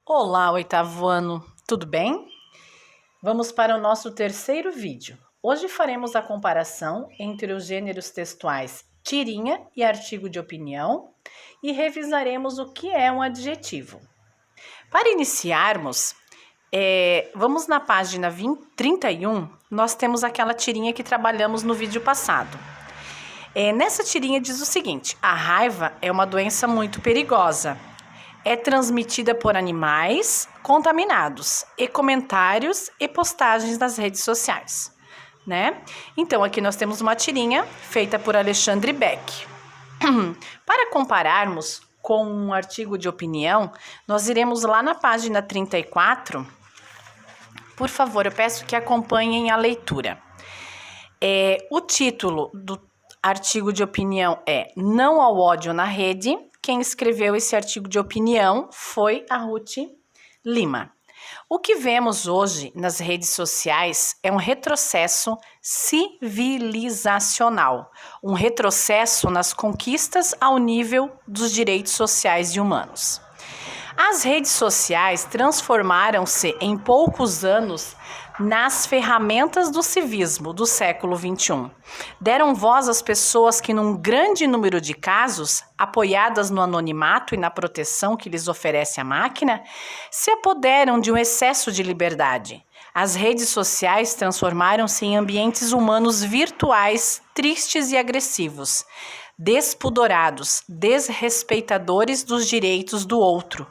Olá, oitavo ano, tudo bem? Vamos para o nosso terceiro vídeo. Hoje faremos a comparação entre os gêneros textuais tirinha e artigo de opinião e revisaremos o que é um adjetivo. Para iniciarmos, vamos na página 31, nós temos aquela tirinha que trabalhamos no vídeo passado. Nessa tirinha diz o seguinte: a raiva é uma doença muito perigosa. É transmitida por animais contaminados e comentários e postagens nas redes sociais, né? Então, aqui nós temos uma tirinha feita por Alexandre Beck. Para compararmos com um artigo de opinião, nós iremos lá na página 34. Por favor, eu peço que acompanhem a leitura. O título do artigo de opinião é Não ao ódio na rede. Quem escreveu esse artigo de opinião foi a Ruth Lima. O que vemos hoje nas redes sociais é um retrocesso civilizacional, um retrocesso nas conquistas ao nível dos direitos sociais e humanos. As redes sociais transformaram-se em poucos anos nas ferramentas do civismo do século XXI. Deram voz às pessoas que, num grande número de casos, apoiadas no anonimato e na proteção que lhes oferece a máquina, se apoderam de um excesso de liberdade. As redes sociais transformaram-se em ambientes humanos virtuais, tristes e agressivos, despudorados, desrespeitadores dos direitos do outro.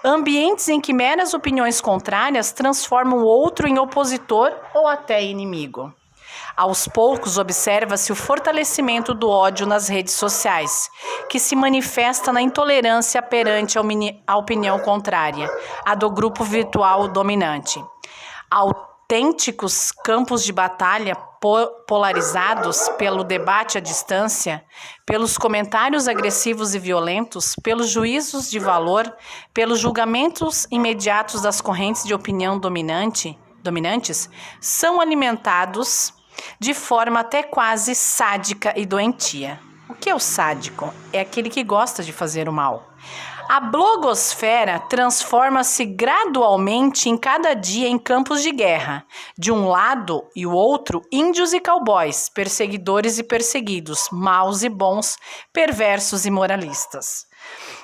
Ambientes em que meras opiniões contrárias transformam o outro em opositor ou até inimigo. Aos poucos, observa-se o fortalecimento do ódio nas redes sociais, que se manifesta na intolerância perante a opinião contrária, a do grupo virtual dominante. Autênticos campos de batalha polarizados pelo debate à distância, pelos comentários agressivos e violentos, pelos juízos de valor, pelos julgamentos imediatos das correntes de opinião dominantes, são alimentados de forma até quase sádica e doentia. O que é o sádico? É aquele que gosta de fazer o mal. A blogosfera transforma-se gradualmente em cada dia em campos de guerra. De um lado e o outro, índios e cowboys, perseguidores e perseguidos, maus e bons, perversos e moralistas.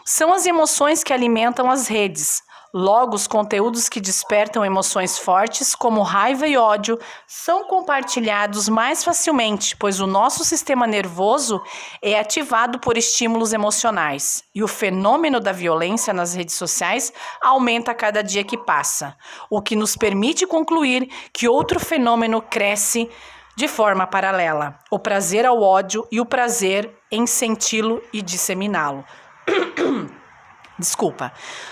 São as emoções que alimentam as redes. Logo, os conteúdos que despertam emoções fortes, como raiva e ódio, são compartilhados mais facilmente, pois o nosso sistema nervoso é ativado por estímulos emocionais. E o fenômeno da violência nas redes sociais aumenta a cada dia que passa, o que nos permite concluir que outro fenômeno cresce de forma paralela: o prazer ao ódio e o prazer em senti-lo e disseminá-lo.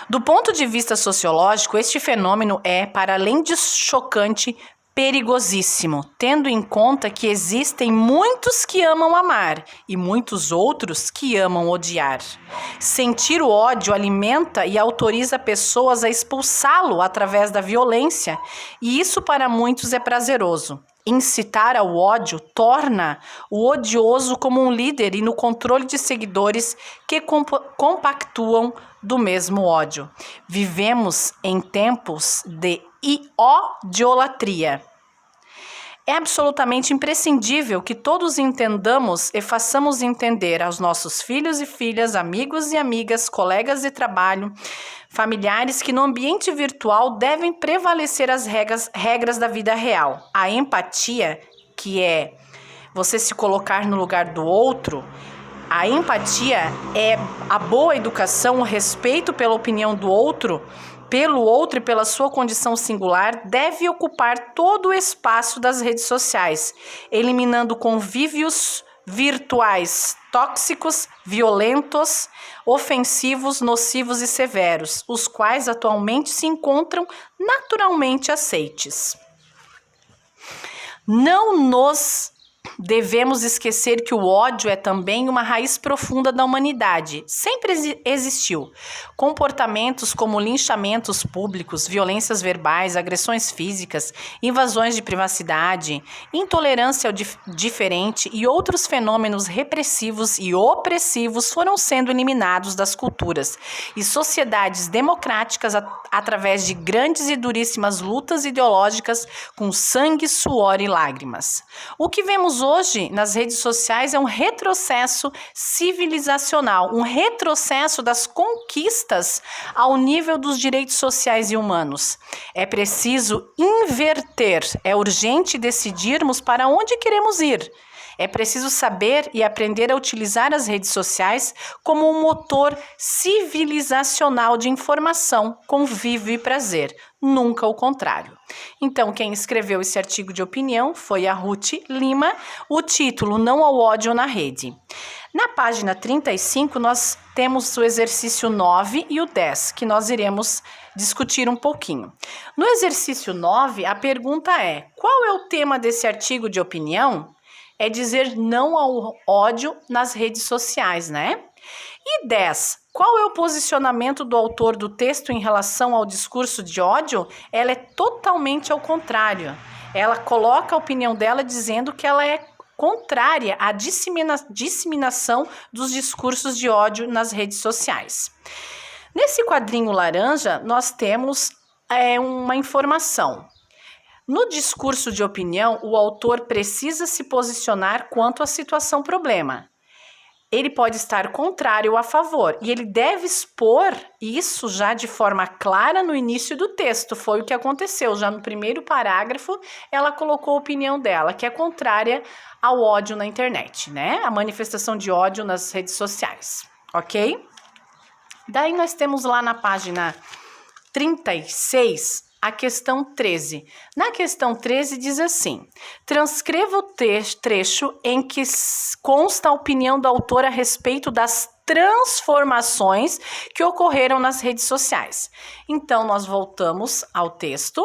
Do ponto de vista sociológico, este fenômeno é, para além de chocante, perigosíssimo, tendo em conta que existem muitos que amam amar e muitos outros que amam odiar. Sentir o ódio alimenta e autoriza pessoas a expulsá-lo através da violência, e isso para muitos é prazeroso. Incitar ao ódio torna o odioso como um líder e no controle de seguidores que compactuam do mesmo ódio. Vivemos em tempos de idiolatria. É absolutamente imprescindível que todos entendamos e façamos entender aos nossos filhos e filhas, amigos e amigas, colegas de trabalho, familiares, que no ambiente virtual devem prevalecer as regras da vida real. A empatia, que é você se colocar no lugar do outro. A empatia é a boa educação, o respeito pela opinião do outro, pelo outro e pela sua condição singular, deve ocupar todo o espaço das redes sociais, eliminando convívios virtuais tóxicos, violentos, ofensivos, nocivos e severos, os quais atualmente se encontram naturalmente aceites. Não nos devemos esquecer que o ódio é também uma raiz profunda da humanidade. Sempre existiu. Comportamentos como linchamentos públicos, violências verbais, agressões físicas, invasões de privacidade, intolerância ao diferente e outros fenômenos repressivos e opressivos foram sendo eliminados das culturas e sociedades democráticas através de grandes e duríssimas lutas ideológicas com sangue, suor e lágrimas. O que vemos hoje nas redes sociais é um retrocesso civilizacional, um retrocesso das conquistas ao nível dos direitos sociais e humanos. É preciso inverter, é urgente decidirmos para onde queremos ir. É preciso saber e aprender a utilizar as redes sociais como um motor civilizacional de informação, convívio e prazer, nunca o contrário. Então, quem escreveu esse artigo de opinião foi a Ruth Lima, o título Não ao ódio na rede. Na página 35, nós temos o exercício 9 e o 10, que nós iremos discutir um pouquinho. No exercício 9, a pergunta é: qual é o tema desse artigo de opinião? É dizer não ao ódio nas redes sociais, né? E 10. Qual é o posicionamento do autor do texto em relação ao discurso de ódio? Ela é totalmente ao contrário. Ela coloca a opinião dela dizendo que ela é contrária à disseminação dos discursos de ódio nas redes sociais. Nesse quadrinho laranja, nós temos uma informação. No discurso de opinião, o autor precisa se posicionar quanto à situação problema. Ele pode estar contrário ou a favor, e ele deve expor isso já de forma clara no início do texto. Foi o que aconteceu. Já no primeiro parágrafo, ela colocou a opinião dela, que é contrária ao ódio na internet, né? A manifestação de ódio nas redes sociais, ok? Daí nós temos lá na página 36... a questão 13. Na questão 13 diz assim: transcreva o trecho em que consta a opinião do autor a respeito das transformações que ocorreram nas redes sociais. Então, nós voltamos ao texto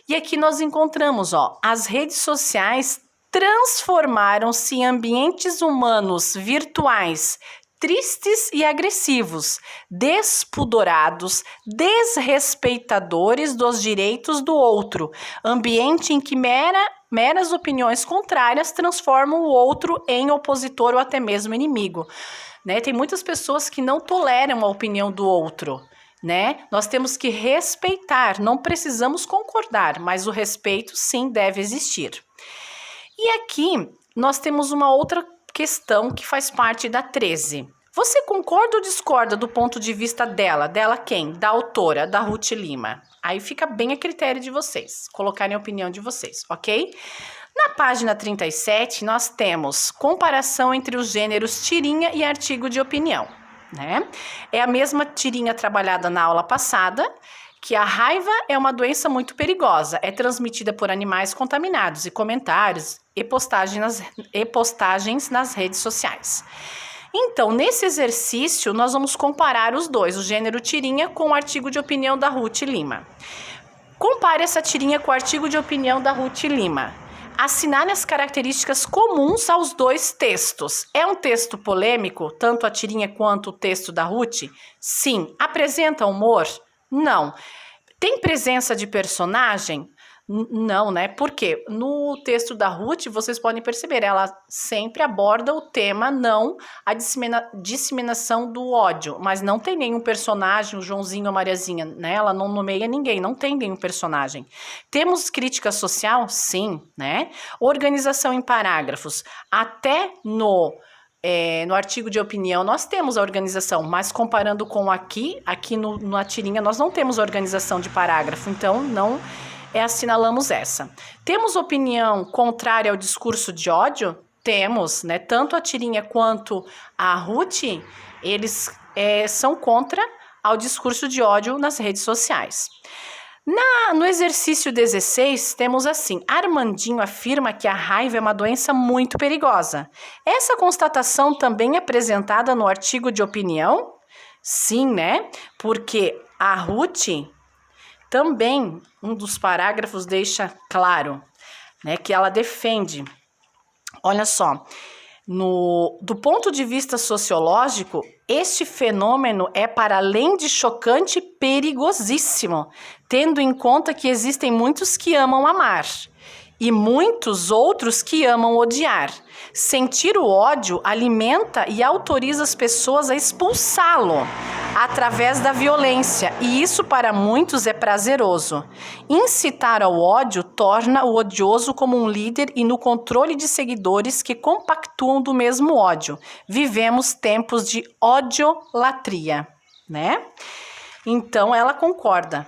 e aqui nós encontramos, as redes sociais transformaram-se em ambientes humanos virtuais tristes e agressivos, despudorados, desrespeitadores dos direitos do outro, ambiente em que meras opiniões contrárias transformam o outro em opositor ou até mesmo inimigo. Né? Tem muitas pessoas que não toleram a opinião do outro. Né? Nós temos que respeitar, não precisamos concordar, mas o respeito sim deve existir. E aqui nós temos uma outra questão que faz parte da 13. Você concorda ou discorda do ponto de vista dela? Dela quem? Da autora, da Ruth Lima. Aí fica bem a critério de vocês, colocarem a opinião de vocês, ok? Na página 37, nós temos comparação entre os gêneros tirinha e artigo de opinião, né? É a mesma tirinha trabalhada na aula passada, que a raiva é uma doença muito perigosa, é transmitida por animais contaminados e comentários e postagens nas redes sociais. Então, nesse exercício, nós vamos comparar os dois, o gênero tirinha com o artigo de opinião da Ruth Lima. Compare essa tirinha com o artigo de opinião da Ruth Lima. Assinale as características comuns aos dois textos. É um texto polêmico, tanto a tirinha quanto o texto da Ruth? Sim. Apresenta humor? Não. Tem presença de personagem? Não, né? Porque no texto da Ruth, vocês podem perceber, ela sempre aborda o tema, não a disseminação do ódio, mas não tem nenhum personagem, o Joãozinho ou a Mariazinha, né? Ela não nomeia ninguém, não tem nenhum personagem. Temos crítica social? Sim, né? Organização em parágrafos. Até no artigo de opinião nós temos a organização, mas comparando com aqui na tirinha nós não temos organização de parágrafo, então não assinalamos essa. Temos opinião contrária ao discurso de ódio? Temos, né? Tanto a tirinha quanto a Ruth, eles são contra ao discurso de ódio nas redes sociais. No exercício 16, temos assim: Armandinho afirma que a raiva é uma doença muito perigosa. Essa constatação também é apresentada no artigo de opinião? Sim, né? Porque a Ruth também, um dos parágrafos deixa claro, né, que ela defende. Olha só, do ponto de vista sociológico, este fenômeno é, para além de chocante, perigosíssimo, tendo em conta que existem muitos que amam amar e muitos outros que amam odiar. Sentir o ódio alimenta e autoriza as pessoas a expulsá-lo através da violência, e isso para muitos é prazeroso. Incitar ao ódio torna o odioso como um líder e no controle de seguidores que compactuam do mesmo ódio. Vivemos tempos de odiolatria, né? Então ela concorda.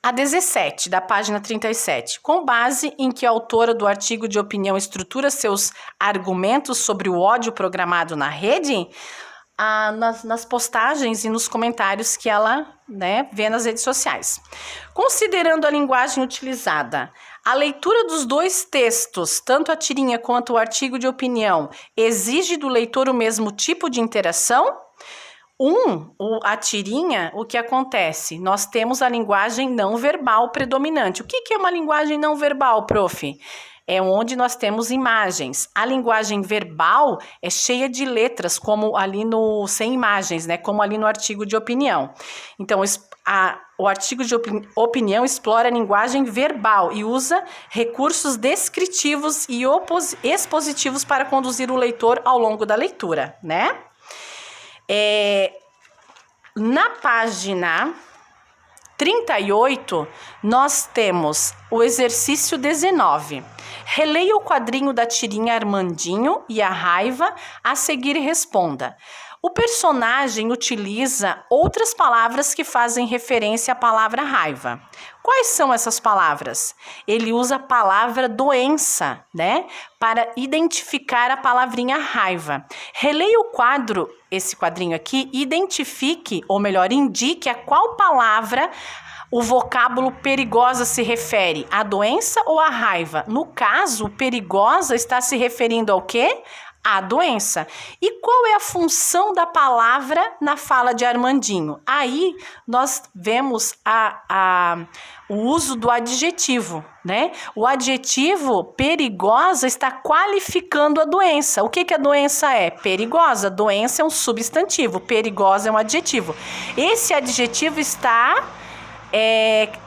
A 17, da página 37. Com base em que a autora do artigo de opinião estrutura seus argumentos sobre o ódio programado na rede? Nas postagens e nos comentários que ela, vê nas redes sociais. Considerando a linguagem utilizada, a leitura dos dois textos, tanto a tirinha quanto o artigo de opinião, exige do leitor o mesmo tipo de interação? A tirinha, o que acontece? Nós temos a linguagem não verbal predominante. O que é uma linguagem não verbal, prof? É onde nós temos imagens. A linguagem verbal é cheia de letras, como ali sem imagens, como ali no artigo de opinião. Então, o artigo de opinião explora a linguagem verbal e usa recursos descritivos e expositivos para conduzir o leitor ao longo da leitura, Na página 38, nós temos o exercício 19. Releia o quadrinho da tirinha Armandinho e a raiva, a seguir responda. O personagem utiliza outras palavras que fazem referência à palavra raiva. Quais são essas palavras? Ele usa a palavra doença, para identificar a palavrinha raiva. Releia esse quadrinho aqui, identifique, ou melhor, indique a qual palavra o vocábulo perigosa se refere, à doença ou à raiva. No caso, perigosa está se referindo ao quê? A doença. E qual é a função da palavra na fala de Armandinho? Aí nós vemos o uso do adjetivo, O adjetivo perigosa está qualificando a doença. O que a doença é? Perigosa. Doença é um substantivo, perigosa é um adjetivo. Esse adjetivo está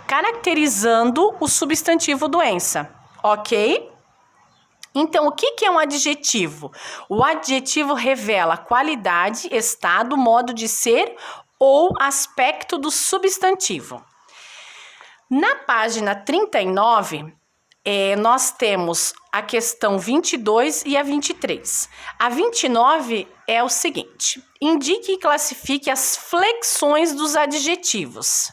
caracterizando o substantivo doença, ok? Então, o que é um adjetivo? O adjetivo revela qualidade, estado, modo de ser ou aspecto do substantivo. Na página 39, nós temos a questão 22 e a 23. A 29 é o seguinte: indique e classifique as flexões dos adjetivos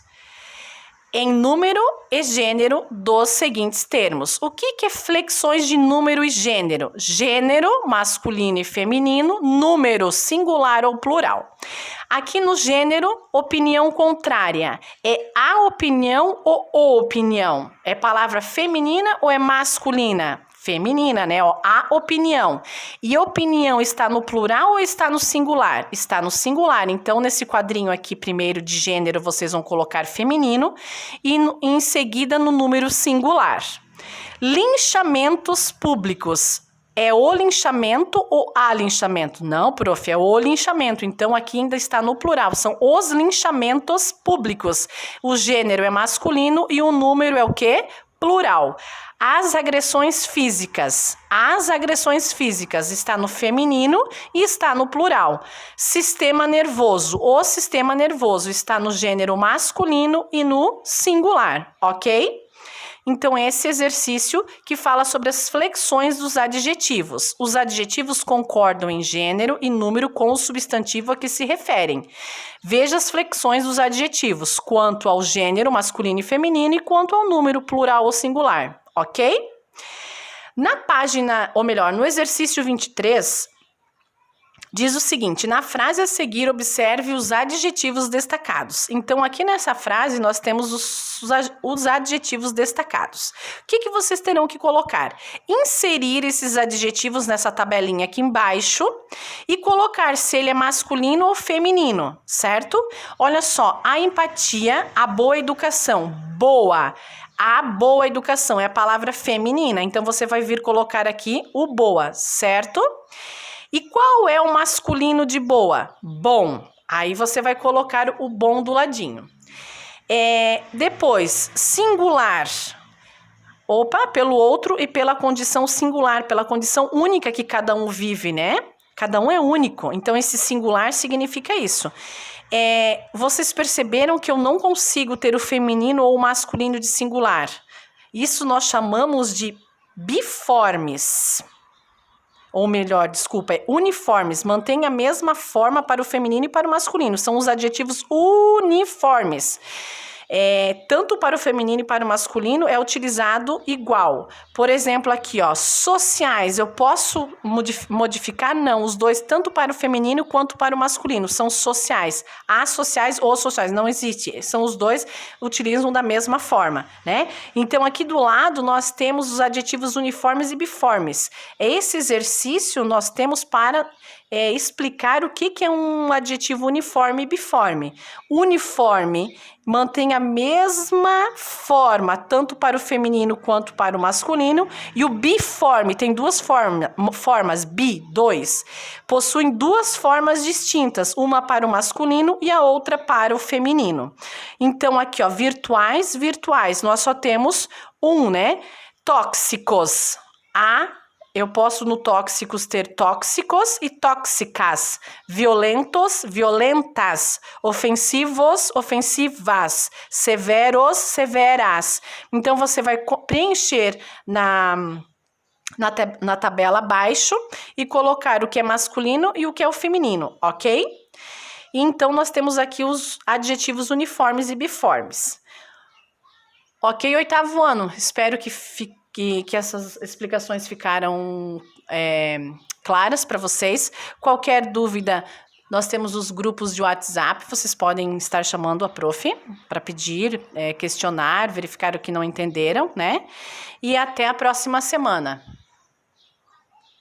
em número e gênero dos seguintes termos. O que é flexões de número e gênero? Gênero, masculino e feminino, número, singular ou plural. Aqui no gênero, opinião contrária. É a opinião ou o opinião? É palavra feminina ou é masculina? Feminina, A opinião. E opinião está no plural ou está no singular? Está no singular. Então, nesse quadrinho aqui, primeiro de gênero, vocês vão colocar feminino e em seguida no número singular. Linchamentos públicos. É o linchamento ou a linchamento? Não, prof, é o linchamento. Então, aqui ainda está no plural. São os linchamentos públicos. O gênero é masculino e o número é o quê? Plural. As agressões físicas. As agressões físicas está no feminino e está no plural. Sistema nervoso. O sistema nervoso está no gênero masculino e no singular, ok? Então, esse exercício que fala sobre as flexões dos adjetivos. Os adjetivos concordam em gênero e número com o substantivo a que se referem. Veja as flexões dos adjetivos, quanto ao gênero masculino e feminino e quanto ao número plural ou singular, ok? Na página, ou melhor, no exercício 23, diz o seguinte: na frase a seguir, observe os adjetivos destacados. Então, aqui nessa frase, nós temos os adjetivos destacados. O que vocês terão que colocar? Inserir esses adjetivos nessa tabelinha aqui embaixo e colocar se ele é masculino ou feminino, certo? Olha só, a empatia, a boa educação, boa. A boa educação é a palavra feminina, então você vai vir colocar aqui o boa, certo? E qual é o masculino de boa? Bom. Aí você vai colocar o bom do ladinho. Depois, singular. Opa, pelo outro e pela condição singular, pela condição única que cada um vive, né? Cada um é único, então esse singular significa isso. Vocês perceberam que eu não consigo ter o feminino ou o masculino de singular. Isso nós chamamos de biformes. Ou melhor, desculpa, uniformes. Mantém a mesma forma para o feminino e para o masculino. São os adjetivos uniformes. Tanto para o feminino e para o masculino é utilizado igual. Por exemplo, aqui, ó, sociais. Eu posso modificar? Não. Os dois, tanto para o feminino quanto para o masculino, são sociais. Associais ou sociais, não existe. São os dois, utilizam da mesma forma, né? Então, aqui do lado, nós temos os adjetivos uniformes e biformes. Esse exercício nós temos para explicar o que é um adjetivo uniforme e biforme. Uniforme mantém a mesma forma, tanto para o feminino quanto para o masculino, e o biforme tem duas formas, dois, possuem duas formas distintas, uma para o masculino e a outra para o feminino. Então, aqui, ó, virtuais, nós só temos um, né? Tóxicos, eu posso no tóxicos ter tóxicos e tóxicas, violentos, violentas, ofensivos, ofensivas, severos, severas. Então, você vai preencher na tabela abaixo e colocar o que é masculino e o que é o feminino, ok? Então, nós temos aqui os adjetivos uniformes e biformes. Ok, 8º ano, espero que essas explicações ficaram claras para vocês. Qualquer dúvida, nós temos os grupos de WhatsApp, vocês podem estar chamando a prof para pedir, questionar, verificar o que não entenderam, né? E até a próxima semana.